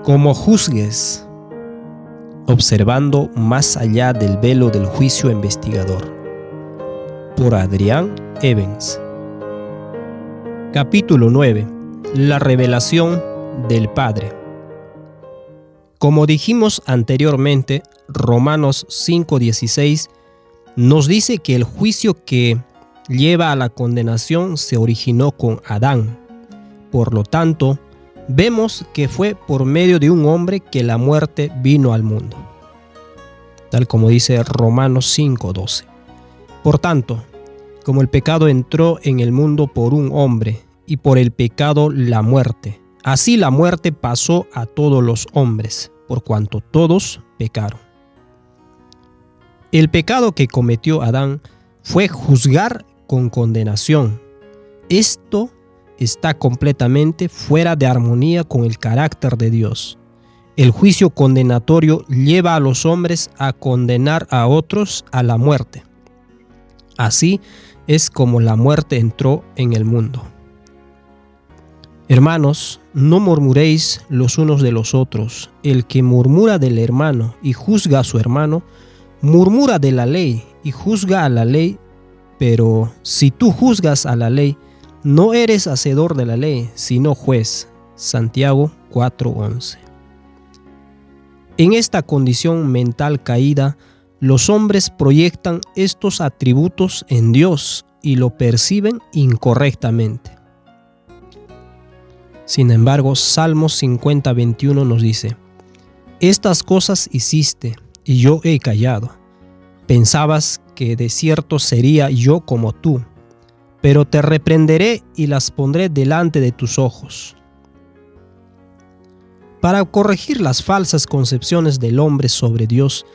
Como juzgues, observando más allá del velo del juicio investigador. Por Adrián Evans. Capítulo 9. La revelación del Padre. Como dijimos anteriormente, Romanos 5:16 nos dice que el juicio que lleva a la condenación se originó con Adán. Por lo tanto, vemos que fue por medio de un hombre que la muerte vino al mundo, tal como dice Romanos 5:12. Por tanto, como el pecado entró en el mundo por un hombre, y por el pecado la muerte, así la muerte pasó a todos los hombres, por cuanto todos pecaron. El pecado que cometió Adán fue juzgar con condenación. Esto está completamente fuera de armonía con el carácter de Dios. El juicio condenatorio lleva a los hombres a condenar a otros a la muerte. Así es como la muerte entró en el mundo. Hermanos, no murmuréis los unos de los otros. El que murmura del hermano y juzga a su hermano, murmura de la ley y juzga a la ley. Pero si tú juzgas a la ley, no eres hacedor de la ley, sino juez. Santiago 4:11. En esta condición mental caída, los hombres proyectan estos atributos en Dios y lo perciben incorrectamente. Sin embargo, Salmos 50:21 nos dice: estas cosas hiciste y yo he callado. Pensabas que de cierto sería yo como tú, pero te reprenderé y las pondré delante de tus ojos. Para corregir las falsas concepciones del hombre sobre Dios,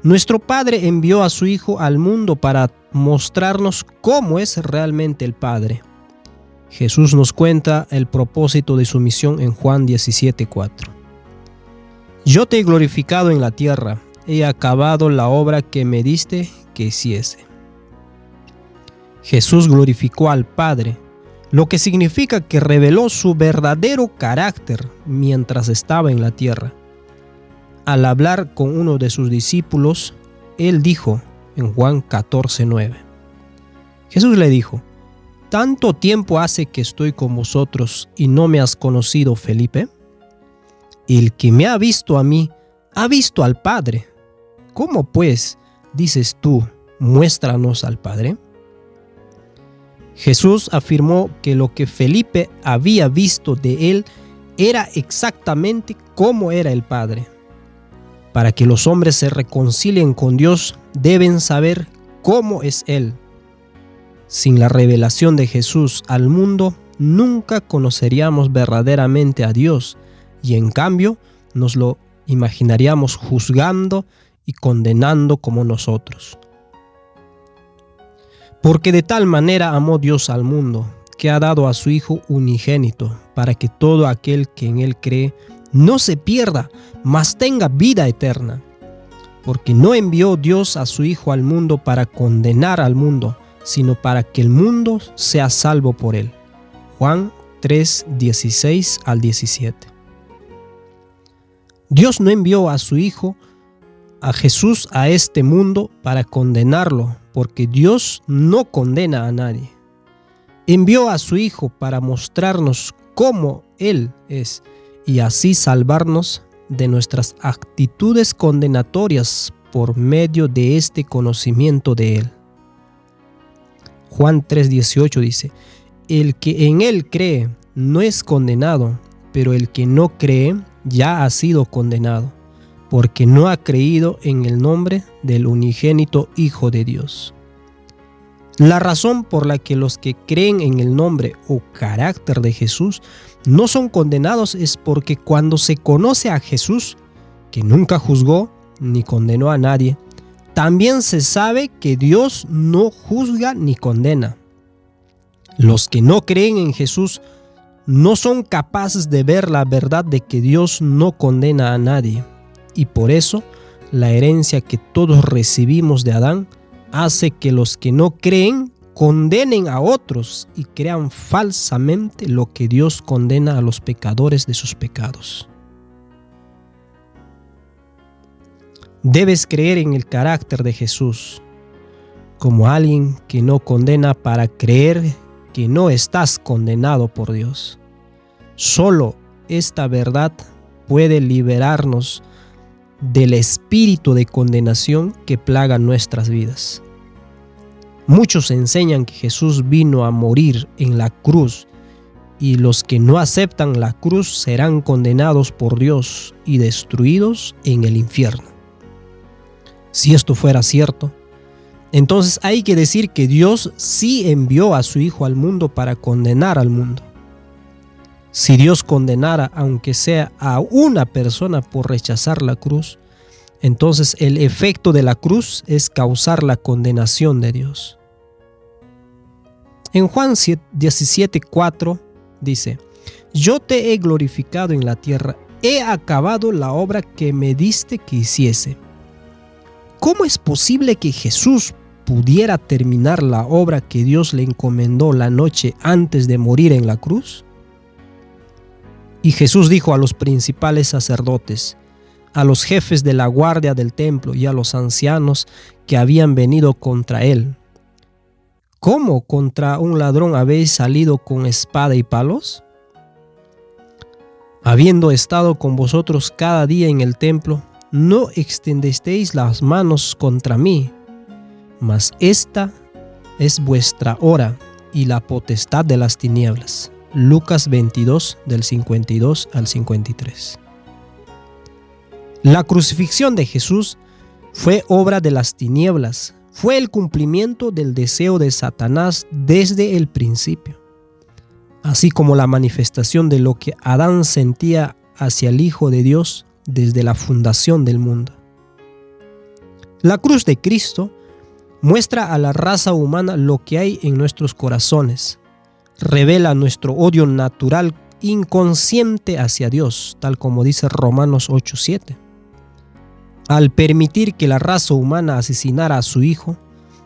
nuestro Padre envió a su Hijo al mundo para mostrarnos cómo es realmente el Padre. Jesús nos cuenta el propósito de su misión en Juan 17:4. Yo te he glorificado en la tierra, he acabado la obra que me diste que hiciese. Jesús glorificó al Padre, lo que significa que reveló su verdadero carácter mientras estaba en la tierra. Al hablar con uno de sus discípulos, él dijo en Juan 14:9. Jesús le dijo: ¿tanto tiempo hace que estoy con vosotros y no me has conocido, Felipe? El que me ha visto a mí, ha visto al Padre. ¿Cómo pues dices tú, muéstranos al Padre? Jesús afirmó que lo que Felipe había visto de él era exactamente cómo era el Padre. Para que los hombres se reconcilien con Dios, deben saber cómo es Él. Sin la revelación de Jesús al mundo, nunca conoceríamos verdaderamente a Dios, y en cambio nos lo imaginaríamos juzgando y condenando como nosotros. Porque de tal manera amó Dios al mundo, que ha dado a su Hijo unigénito, para que todo aquel que en Él cree no se pierda, mas tenga vida eterna. Porque no envió Dios a su Hijo al mundo para condenar al mundo, sino para que el mundo sea salvo por Él. Juan 3:16-17. Dios no envió a su Hijo, a Jesús, a este mundo para condenarlo, porque Dios no condena a nadie. Envió a su Hijo para mostrarnos cómo Él es y así salvarnos de nuestras actitudes condenatorias por medio de este conocimiento de Él. Juan 3:18 dice: el que en Él cree no es condenado, pero el que no cree ya ha sido condenado, porque no ha creído en el nombre del unigénito Hijo de Dios. La razón por la que los que creen en el nombre o carácter de Jesús no son condenados es porque cuando se conoce a Jesús, que nunca juzgó ni condenó a nadie, también se sabe que Dios no juzga ni condena. Los que no creen en Jesús no son capaces de ver la verdad de que Dios no condena a nadie. Y por eso, la herencia que todos recibimos de Adán hace que los que no creen condenen a otros y crean falsamente lo que Dios condena a los pecadores de sus pecados. Debes creer en el carácter de Jesús como alguien que no condena para creer que no estás condenado por Dios. Solo esta verdad puede liberarnos del espíritu de condenación que plaga nuestras vidas. Muchos enseñan que Jesús vino a morir en la cruz y los que no aceptan la cruz serán condenados por Dios y destruidos en el infierno. Si esto fuera cierto, entonces hay que decir que Dios sí envió a su Hijo al mundo para condenar al mundo. Si Dios condenara, aunque sea a una persona por rechazar la cruz, entonces el efecto de la cruz es causar la condenación de Dios. En Juan 17:4 dice: Yo te he glorificado en la tierra, he acabado la obra que me diste que hiciese. ¿Cómo es posible que Jesús pudiera terminar la obra que Dios le encomendó la noche antes de morir en la cruz? Y Jesús dijo a los principales sacerdotes, a los jefes de la guardia del templo y a los ancianos que habían venido contra él: ¿Cómo contra un ladrón habéis salido con espada y palos? Habiendo estado con vosotros cada día en el templo, no extendisteis las manos contra mí, mas esta es vuestra hora y la potestad de las tinieblas. Lucas 22, del 52 al 53. La crucifixión de Jesús fue obra de las tinieblas, fue el cumplimiento del deseo de Satanás desde el principio, así como la manifestación de lo que Adán sentía hacia el Hijo de Dios desde la fundación del mundo. La cruz de Cristo muestra a la raza humana lo que hay en nuestros corazones, revela nuestro odio natural inconsciente hacia Dios, tal como dice Romanos 8:7. Al permitir que la raza humana asesinara a su Hijo,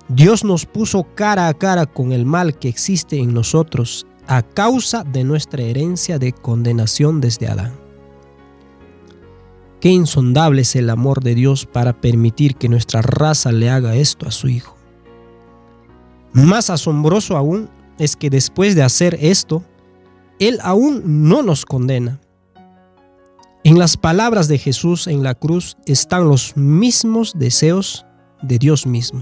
Dios nos puso cara a cara con el mal que existe en nosotros a causa de nuestra herencia de condenación desde Adán. Qué insondable es el amor de Dios para permitir que nuestra raza le haga esto a su Hijo. Más asombroso aún es que después de hacer esto, Él aún no nos condena. En las palabras de Jesús en la cruz están los mismos deseos de Dios mismo.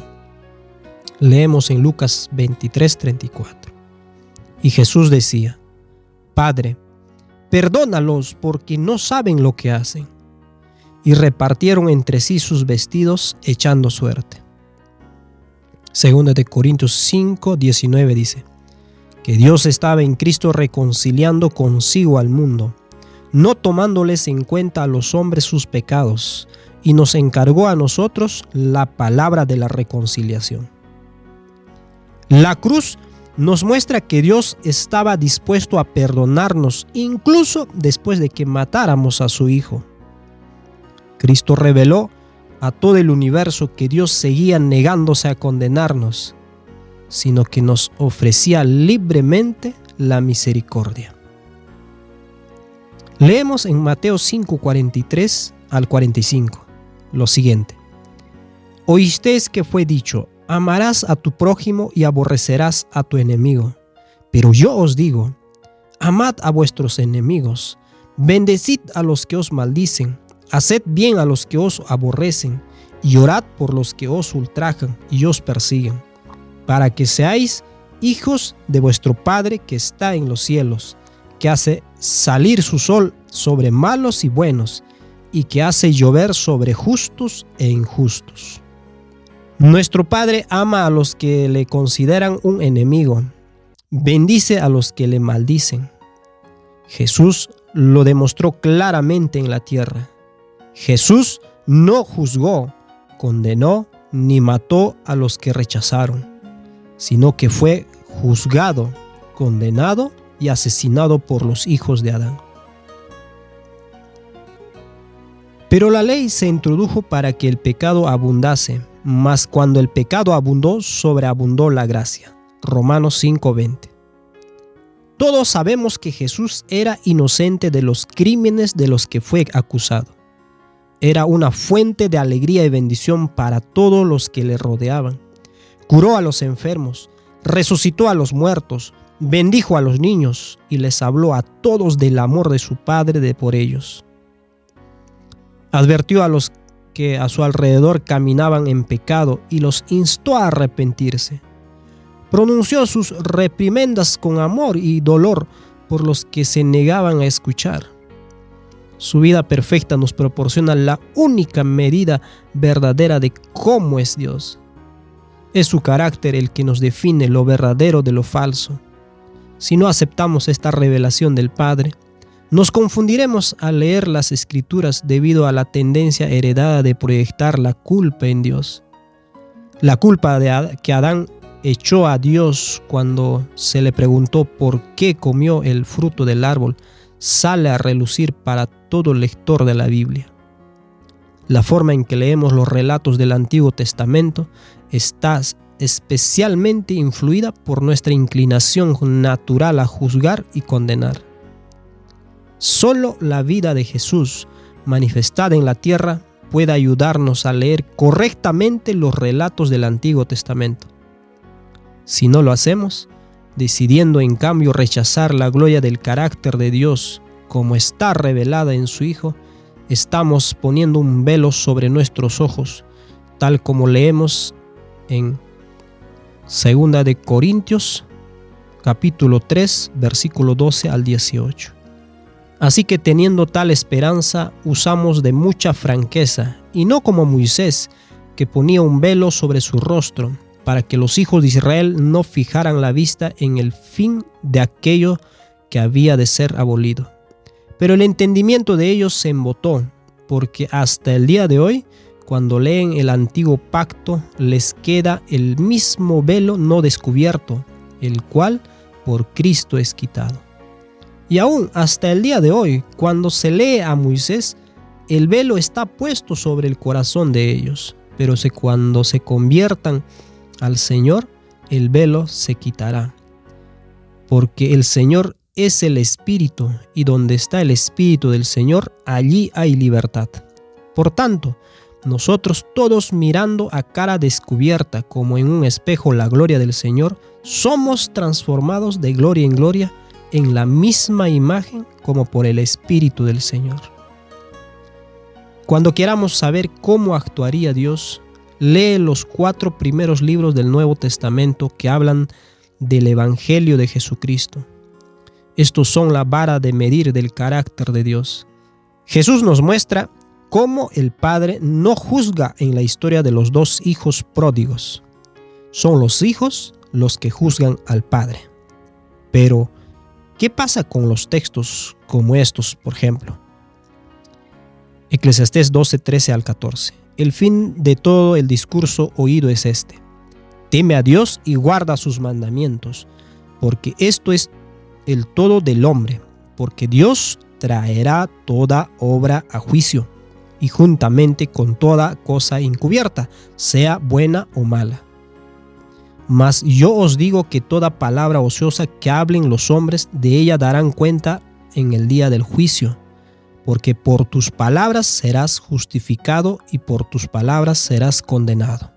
Leemos en Lucas 23:34. Y Jesús decía: Padre, perdónalos porque no saben lo que hacen. Y repartieron entre sí sus vestidos echando suerte. 2 de Corintios 5:19 dice que Dios estaba en Cristo reconciliando consigo al mundo, no tomándoles en cuenta a los hombres sus pecados, y nos encargó a nosotros la palabra de la reconciliación. La cruz nos muestra que Dios estaba dispuesto a perdonarnos incluso después de que matáramos a su Hijo. Cristo reveló a todo el universo que Dios seguía negándose a condenarnos, sino que nos ofrecía libremente la misericordia. Leemos en Mateo 5:43 al 45 lo siguiente: Oísteis que fue dicho: amarás a tu prójimo y aborrecerás a tu enemigo. Pero yo os digo: amad a vuestros enemigos, bendecid a los que os maldicen, haced bien a los que os aborrecen, y orad por los que os ultrajan y os persiguen, para que seáis hijos de vuestro Padre que está en los cielos, que hace salir su sol sobre malos y buenos, y que hace llover sobre justos e injustos. Nuestro Padre ama a los que le consideran un enemigo, bendice a los que le maldicen. Jesús lo demostró claramente en la tierra. Jesús no juzgó, condenó ni mató a los que rechazaron, sino que fue juzgado, condenado y asesinado por los hijos de Adán. Pero la ley se introdujo para que el pecado abundase, mas cuando el pecado abundó, sobreabundó la gracia. Romanos 5:20. Todos sabemos que Jesús era inocente de los crímenes de los que fue acusado. Era una fuente de alegría y bendición para todos los que le rodeaban. Curó a los enfermos, resucitó a los muertos, bendijo a los niños y les habló a todos del amor de su Padre por ellos. Advirtió a los que a su alrededor caminaban en pecado y los instó a arrepentirse. Pronunció sus reprimendas con amor y dolor por los que se negaban a escuchar. Su vida perfecta nos proporciona la única medida verdadera de cómo es Dios. Es su carácter el que nos define lo verdadero de lo falso. Si no aceptamos esta revelación del Padre, nos confundiremos al leer las Escrituras debido a la tendencia heredada de proyectar la culpa en Dios. La culpa que Adán echó a Dios cuando se le preguntó por qué comió el fruto del árbol sale a relucir para todo lector de la Biblia. La forma en que leemos los relatos del Antiguo Testamento está especialmente influida por nuestra inclinación natural a juzgar y condenar. Solo la vida de Jesús, manifestada en la tierra, puede ayudarnos a leer correctamente los relatos del Antiguo Testamento. Si no lo hacemos, decidiendo en cambio rechazar la gloria del carácter de Dios como está revelada en su Hijo, estamos poniendo un velo sobre nuestros ojos, tal como leemos en 2 de Corintios, capítulo 3, versículo 12 al 18. Así que teniendo tal esperanza, usamos de mucha franqueza, y no como Moisés, que ponía un velo sobre su rostro, para que los hijos de Israel no fijaran la vista en el fin de aquello que había de ser abolido. Pero el entendimiento de ellos se embotó, porque hasta el día de hoy, cuando leen el antiguo pacto, les queda el mismo velo no descubierto, el cual por Cristo es quitado. Y aún hasta el día de hoy, cuando se lee a Moisés, el velo está puesto sobre el corazón de ellos, pero cuando se conviertan al Señor, el velo se quitará. Porque el Señor es el Espíritu, y donde está el Espíritu del Señor, allí hay libertad. Por tanto, nosotros todos mirando a cara descubierta como en un espejo la gloria del Señor, somos transformados de gloria en gloria en la misma imagen como por el Espíritu del Señor. Cuando queramos saber cómo actuaría Dios, lee los 4 primeros libros del Nuevo Testamento que hablan del Evangelio de Jesucristo. Estos son la vara de medir del carácter de Dios. Jesús nos muestra cómo el Padre no juzga en la historia de los 2 hijos pródigos. Son los hijos los que juzgan al Padre. Pero, ¿qué pasa con los textos como estos, por ejemplo? Eclesiastés 12, 13 al 14. El fin de todo el discurso oído es este: teme a Dios y guarda sus mandamientos, porque esto es el todo del hombre, porque Dios traerá toda obra a juicio, y juntamente con toda cosa encubierta, sea buena o mala. Mas yo os digo que toda palabra ociosa que hablen los hombres, de ella darán cuenta en el día del juicio, porque por tus palabras serás justificado y por tus palabras serás condenado.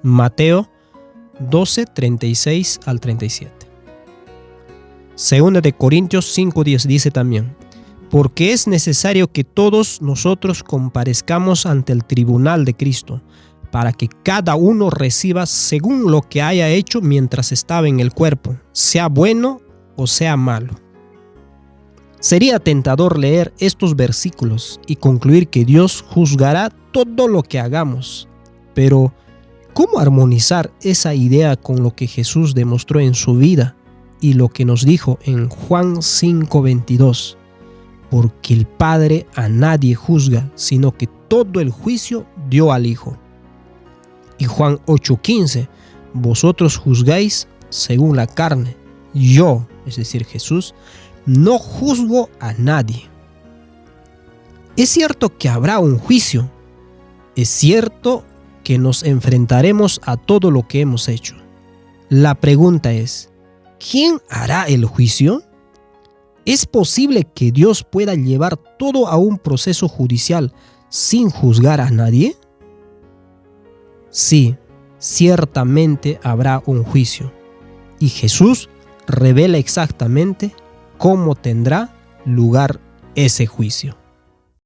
Mateo 12, 36 al 37. 2 de Corintios 5:10 dice también: porque es necesario que todos nosotros comparezcamos ante el tribunal de Cristo, para que cada uno reciba según lo que haya hecho mientras estaba en el cuerpo, sea bueno o sea malo. Sería tentador leer estos versículos y concluir que Dios juzgará todo lo que hagamos. Pero, ¿cómo armonizar esa idea con lo que Jesús demostró en su vida y lo que nos dijo en Juan 5:22? Porque el Padre a nadie juzga, sino que todo el juicio dio al Hijo. Y Juan 8:15, vosotros juzgáis según la carne. Yo, es decir, Jesús, no juzgo a nadie. Es cierto que habrá un juicio. Es cierto que nos enfrentaremos a todo lo que hemos hecho. La pregunta es, ¿quién hará el juicio? ¿Es posible que Dios pueda llevar todo a un proceso judicial sin juzgar a nadie? Sí, ciertamente habrá un juicio, y Jesús revela exactamente cómo tendrá lugar ese juicio.